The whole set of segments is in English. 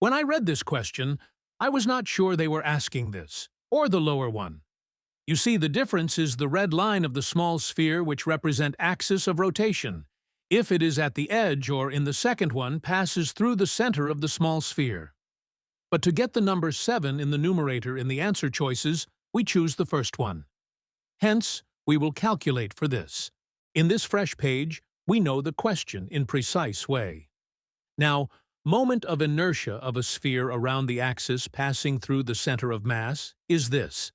When I read this question, I was not sure they were asking this, or the lower one. You see, the difference is the red line of the small sphere which represent axis of rotation. If it is at the edge or in the second one, passes through the center of the small sphere. But to get the number 7 in the numerator in the answer choices, we choose the first one. Hence, we will calculate for this. In this fresh page, we know the question in precise way. Now, moment of inertia of a sphere around the axis passing through the center of mass is this.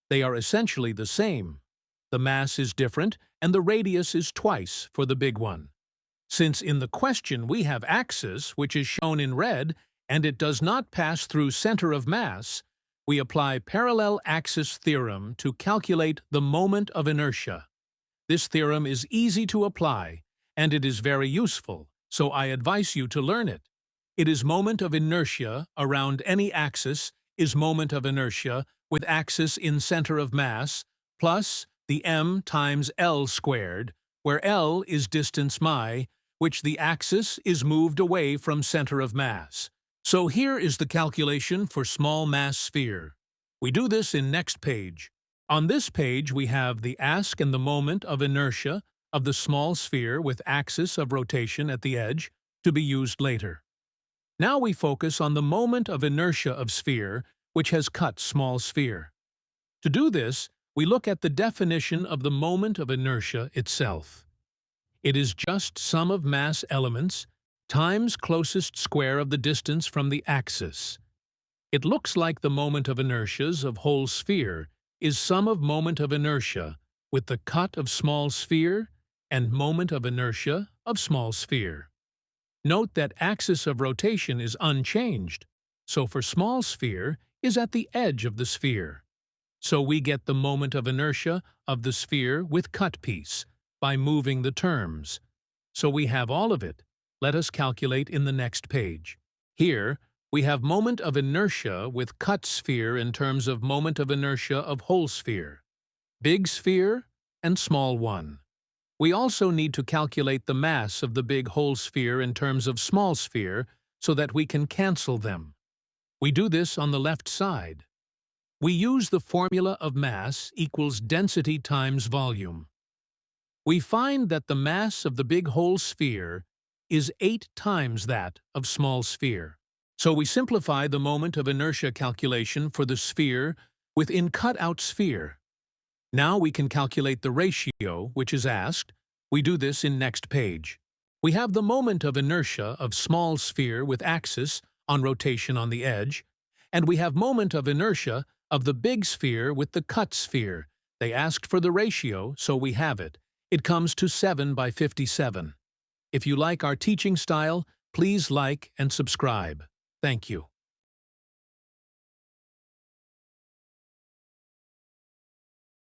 They are essentially the same. The mass is different, and the radius is twice for the big one. Since in the question we have axis, which is shown in red, and it does not pass through center of mass, we apply parallel axis theorem to calculate the moment of inertia. This theorem is easy to apply, and it is very useful, so I advise you to learn it. It is moment of inertia around any axis is moment of inertia with axis in center of mass plus the m times L squared, where L is distance m, which the axis is moved away from center of mass. So here is the calculation for small mass sphere. We do this in next page. On this page we have the ask and the moment of inertia of the small sphere with axis of rotation at the edge to be used later. Now we focus on the moment of inertia of sphere which has cut small sphere. To do this, we look at the definition of the moment of inertia itself. It is just sum of mass elements times closest square of the distance from the axis. It looks like the moment of inertias of whole sphere is sum of moment of inertia with the cut of small sphere and moment of inertia of small sphere. Note that axis of rotation is unchanged, so for small sphere is at the edge of the sphere. So we get the moment of inertia of the sphere with cut piece by moving the terms. So we have all of it. Let us calculate in the next page. Here, we have moment of inertia with cut sphere in terms of moment of inertia of whole sphere, big sphere and small one. We also need to calculate the mass of the big whole sphere in terms of small sphere so that we can cancel them. We do this on the left side. We use the formula of mass equals density times volume. We find that the mass of the big whole sphere is 8 times that of small sphere. So we simplify the moment of inertia calculation for the sphere within cut-out sphere. Now we can calculate the ratio which is asked. We do this in next page. We have the moment of inertia of small sphere with axis on rotation on the edge, and we have moment of inertia of the big sphere with the cut sphere. They asked for the ratio, so we have it. It comes to 7/57. If you like our teaching style, please like and subscribe. Thank you.